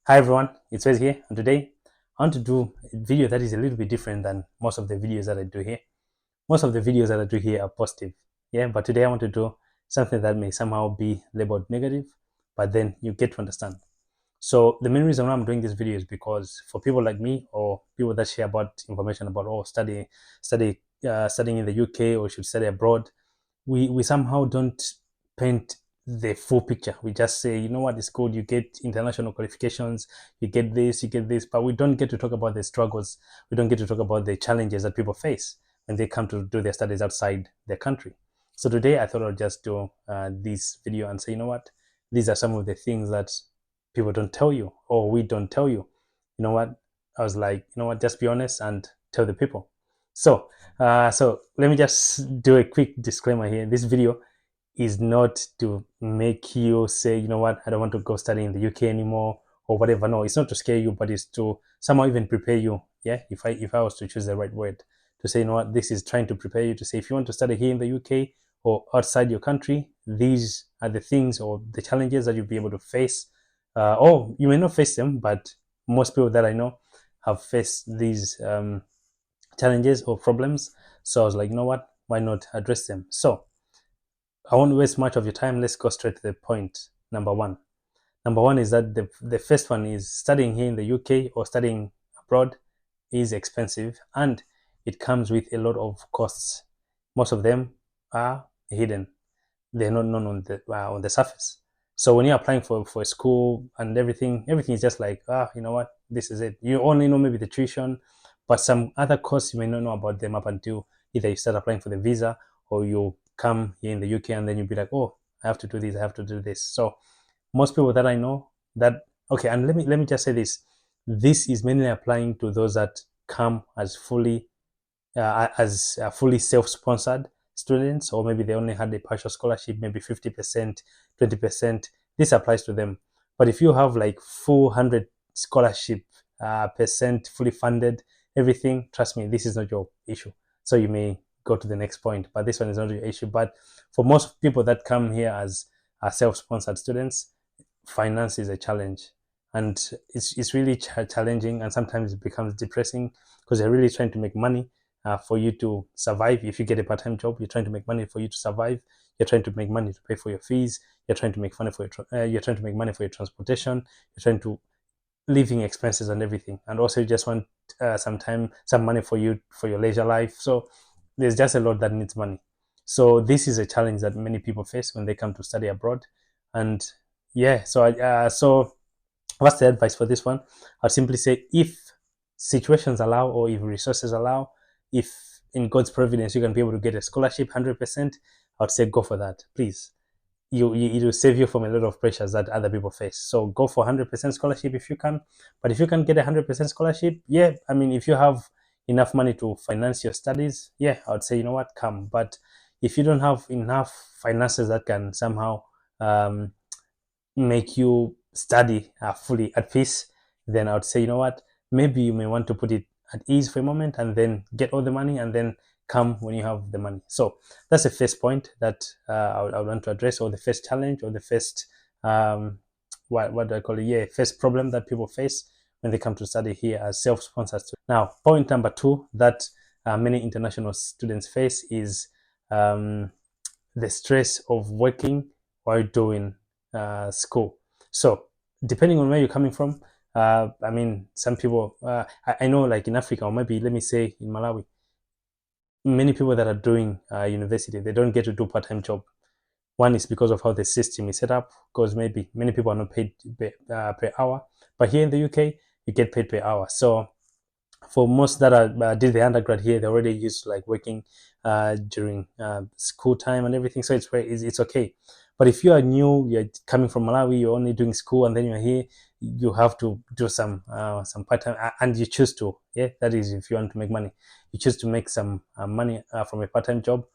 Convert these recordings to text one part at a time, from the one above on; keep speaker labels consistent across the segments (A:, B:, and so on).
A: Hi everyone, it's Wes here, and today I want to do a video that is a little bit different than most of the videos that I do here. Most of the videos that I do here are positive, yeah, but today I want to do something that may somehow be labeled negative, but then you get to understand. So the main reason why I'm doing this video is because for people like me or people that share about information about studying in the UK or should study abroad, we somehow don't paint the full picture. We just say, you know what, it's good, you get international qualifications, you get this, but we don't get to talk about the struggles. We don't get to talk about the challenges that people face when they come to do their studies outside their country. So today I thought I'd just do this video and say, you know what, these are some of the things that people don't tell you or we don't tell you. You know what, I was like, you know what, just be honest and tell the people. So let me just do a quick disclaimer here. This video is not to make you say, you know what, I don't want to go study in the UK anymore or whatever. No, it's not to scare you, but it's to somehow even prepare you. Yeah, if I was to choose the right word to say, you know what, this is trying to prepare you to say, if you want to study here in the UK or outside your country, these are the things or the challenges that you'll be able to face. Or you may not face them, but most people that I know have faced these challenges or problems. So I was like, you know what, why not address them? So I won't waste much of your time. Let's go straight to the point. Number one is that the first one is studying here in the UK or studying abroad is expensive and it comes with a lot of costs. Most of them are hidden. They're not known on the surface. So when you're applying for a school and everything is just like, you know what, this is it. You only know maybe the tuition, but some other costs you may not know about them up until either you start applying for the visa or you come here in the UK and then you'll be like, oh, I have to do this, I have to do this. So most people that I know that okay, and let me just say this. This is mainly applying to those that come as fully self-sponsored students, or maybe they only had a partial scholarship, maybe 50%, 20%. This applies to them. But if you have like full 100 scholarship percent, fully funded, everything, trust me, this is not your issue. So you may go to the next point, but this one is not your issue. But for most people that come here as self-sponsored students, finance is a challenge, and it's really challenging, and sometimes it becomes depressing because they're really trying to make money for you to survive. If you get a part-time job, you're trying to make money for you to survive. You're trying to make money to pay for your fees. You're trying to make money for you're trying to make money for your transportation. You're trying to living expenses and everything, and also you just want some money for you for your leisure life. So there's just a lot that needs money. So this is a challenge that many people face when they come to study abroad. And yeah, so what's the advice for this one? I'd simply say, if situations allow or if resources allow, if in God's providence you can be able to get a scholarship 100%, I'd say go for that, please. It will save you from a lot of pressures that other people face. So go for 100% scholarship if you can. But if you can get a 100% scholarship, yeah, I mean, if you have enough money to finance your studies, yeah, I would say, you know what, come. But if you don't have enough finances that can somehow um, make you study fully at peace, then I would say, you know what, maybe you may want to put it at ease for a moment and then get all the money and then come when you have the money. So that's the first point that I would want to address, or the first challenge, or the first what do I call it? Yeah, first problem that people face when they come to study here as self-sponsored students. Now, point number two that many international students face is the stress of working while doing school. So depending on where you're coming from, I mean, some people, I know, like in Africa, or maybe let me say in Malawi, many people that are doing university, they don't get to do part-time job. One is because of how the system is set up, because maybe many people are not paid per hour, but here in the UK, you get paid per hour. So for most that are did the undergrad here, they're already used to like working during school time and everything, so it's okay. But if you are new, you're coming from Malawi, you're only doing school, and then you're here, you have to do some part time, and you choose to, yeah, that is if you want to make money, you choose to make some money from a part time job.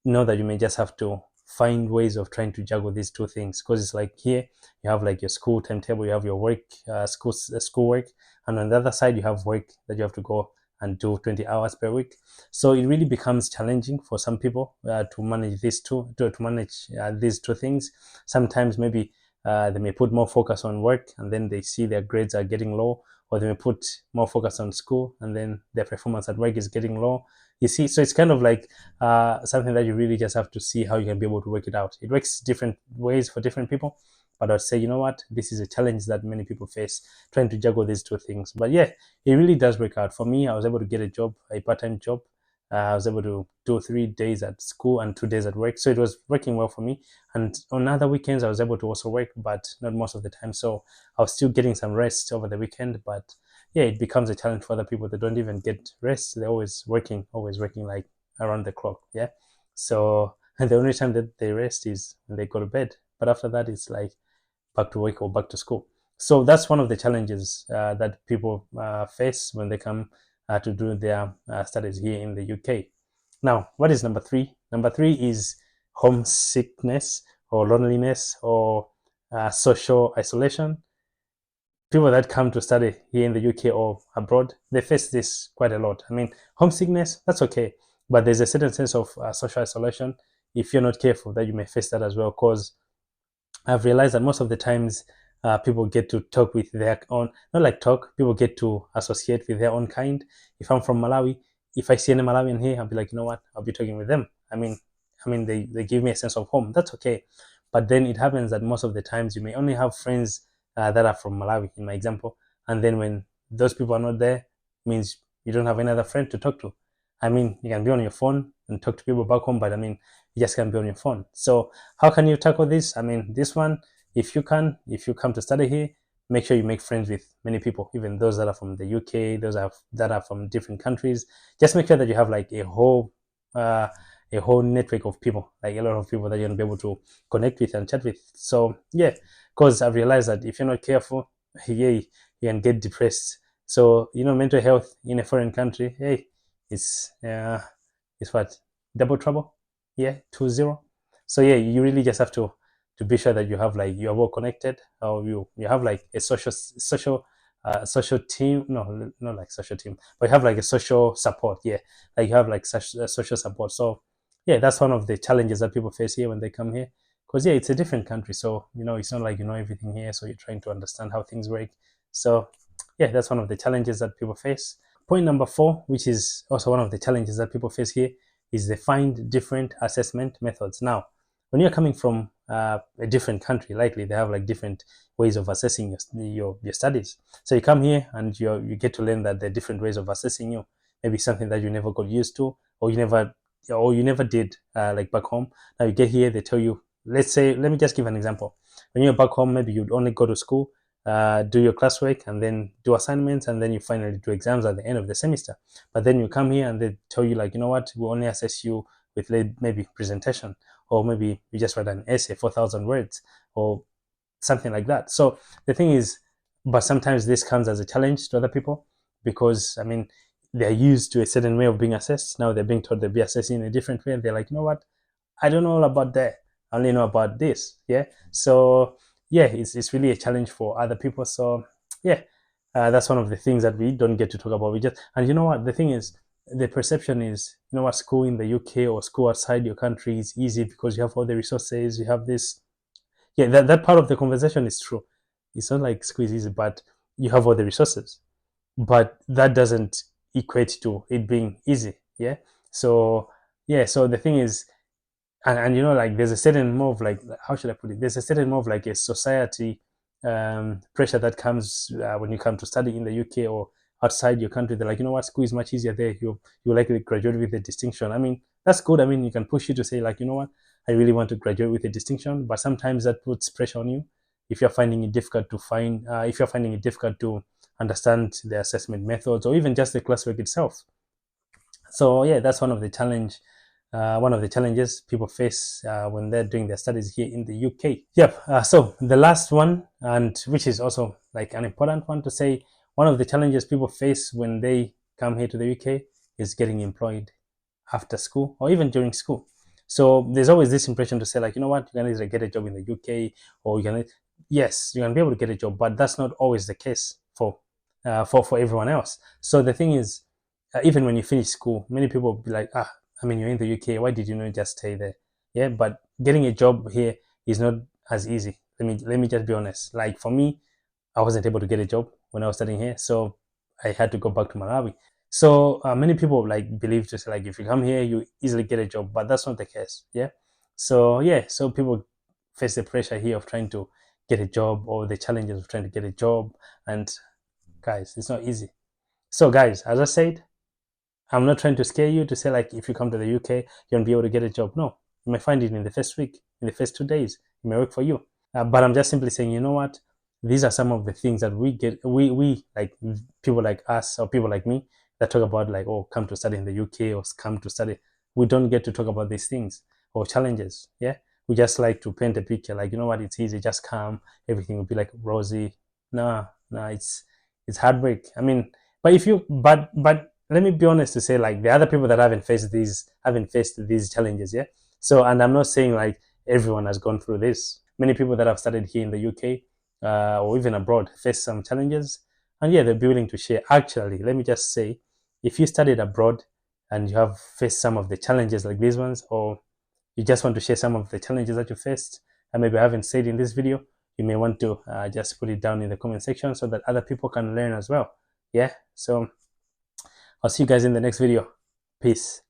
A: Know that you may just have to find ways of trying to juggle these two things, because it's like here you have like your school timetable, you have your work school work, and on the other side you have work that you have to go and do 20 hours per week. So it really becomes challenging for some people to manage these two things. Sometimes maybe they may put more focus on work, and then they see their grades are getting low, or they may put more focus on school, and then their performance at work is getting low. You see, so it's kind of like something that you really just have to see how you can be able to work it out. It works different ways for different people, but I'd say, you know what, this is a challenge that many people face, trying to juggle these two things. But yeah, it really does work out. For me, I was able to get a job, a part-time job. I was able to do 3 days at school and 2 days at work, so it was working well for me. And on other weekends, I was able to also work, but not most of the time. So I was still getting some rest over the weekend. But yeah, it becomes a challenge for other people that don't even get rest. They're always working like around the clock. Yeah. So and the only time that they rest is when they go to bed. But after that, it's like back to work or back to school. So that's one of the challenges that people face when they come to do their studies here in the UK. Now, what is number 3? Number 3 is homesickness or loneliness or social isolation. People that come to study here in the UK or abroad, they face this quite a lot. I mean, homesickness, that's okay, but there's a certain sense of social isolation. If you're not careful, that you may face that as well, because I've realized that most of the times people get to talk with their own, not like talk, people get to associate with their own kind. If I'm from Malawi, if I see any Malawian here, I'll be like, you know what, I'll be talking with them. They give me a sense of home. That's okay. But then it happens that most of the times you may only have friends that are from Malawi, in my example. And then when those people are not there, means you don't have any other friend to talk to. I mean, you can be on your phone and talk to people back home, but I mean, you just can't be on your phone. So how can you tackle this? I mean, this one, if you come to study here, make sure you make friends with many people, even those that are from the UK, that are from different countries. Just make sure that you have like a whole network of people, like a lot of people that you're gonna be able to connect with and chat with. So yeah, because I've realized that if you're not careful, yeah, you can get depressed. So mental health in a foreign country, hey, it's what, double trouble. Yeah, 2-0. So yeah, you really just have to be sure that you have like, you are well connected, or you have like a social team. No, not like social team, but you have like a social support. Yeah, like you have like such social support. So yeah, that's one of the challenges that people face here when they come here, because yeah, it's a different country. So it's not like you know everything here, so you're trying to understand how things work. So yeah, that's one of the challenges that people face. Point number 4, which is also one of the challenges that people face here, is they find different assessment methods. Now, when you're coming from a different country, likely they have like different ways of assessing your studies. So you come here and you get to learn that there are different ways of assessing you. Maybe something that you never got used to, or you never did like back home. Now you get here, they tell you. Let me just give an example. When you're back home, maybe you'd only go to school, do your classwork, and then do assignments, and then you finally do exams at the end of the semester. But then you come here and they tell you like, you know what, we only assess you with maybe presentation, or maybe you just write an essay, 4,000 words, or something like that. So the thing is, but sometimes this comes as a challenge to other people, because I mean, they're used to a certain way of being assessed. Now they're being told they'll be assessing in a different way, and they're like, you know what, I don't know all about that. I only know about this. Yeah. So yeah, it's really a challenge for other people. So yeah, that's one of the things that we don't get to talk about. And you know what, the thing is, the perception is, what, school in the UK or school outside your country is easy because you have all the resources, you have this. Yeah, that part of the conversation is true. It's not like school is easy, but you have all the resources. But that doesn't equate to it being easy. Yeah. So yeah, so the thing is, and like there's a certain more of like, how should I put it? There's a certain more of like a society pressure that comes when you come to study in the UK or outside your country. They're like, you know what, school is much easier there. You likely graduate with a distinction. I mean, that's good. I mean, you can push you to say like, you know what, I really want to graduate with a distinction, but sometimes that puts pressure on you if you're finding it difficult to understand the assessment methods or even just the classwork itself. So yeah, that's one of the challenges people face when they're doing their studies here in the UK. Yep. So the last one, and which is also like an important one to say, one of the challenges people face when they come here to the UK is getting employed after school or even during school. So there's always this impression to say like, you know what, you can either get a job in the UK or yes, you can be able to get a job, but that's not always the case for everyone else. So the thing is, even when you finish school, many people will be like, I mean, you're in the UK, why did you not just stay there? Yeah, but getting a job here is not as easy. Let me just be honest. Like for me, I wasn't able to get a job when I was studying here, so I had to go back to Malawi. So many people like believe just like if you come here, you easily get a job, but that's not the case. Yeah. So yeah, so people face the pressure here of trying to get a job or the challenges of trying to get a job, and guys, it's not easy. So guys, as I said, I'm not trying to scare you to say like if you come to the UK, you won't be able to get a job. No, you may find it in the first week, in the first 2 days. It may work for you. But I'm just simply saying, you know what? These are some of the things that we get. We like people like us or people like me that talk about like, oh, come to study in the UK or come to study. We don't get to talk about these things or challenges. Yeah, we just like to paint a picture like, you know what? It's easy. Just come. Everything will be like rosy. No, no, it's heartbreak. I mean, but let me be honest to say like the other people that haven't faced these challenges. Yeah. So, and I'm not saying like everyone has gone through this. Many people that have studied here in the UK or even abroad face some challenges, and yeah, they're willing to share. Actually, let me just say, if you studied abroad and you have faced some of the challenges like these ones, or you just want to share some of the challenges that you faced, and maybe I haven't said in this video, you may want to just put it down in the comment section so that other people can learn as well. Yeah. So I'll see you guys in the next video. Peace.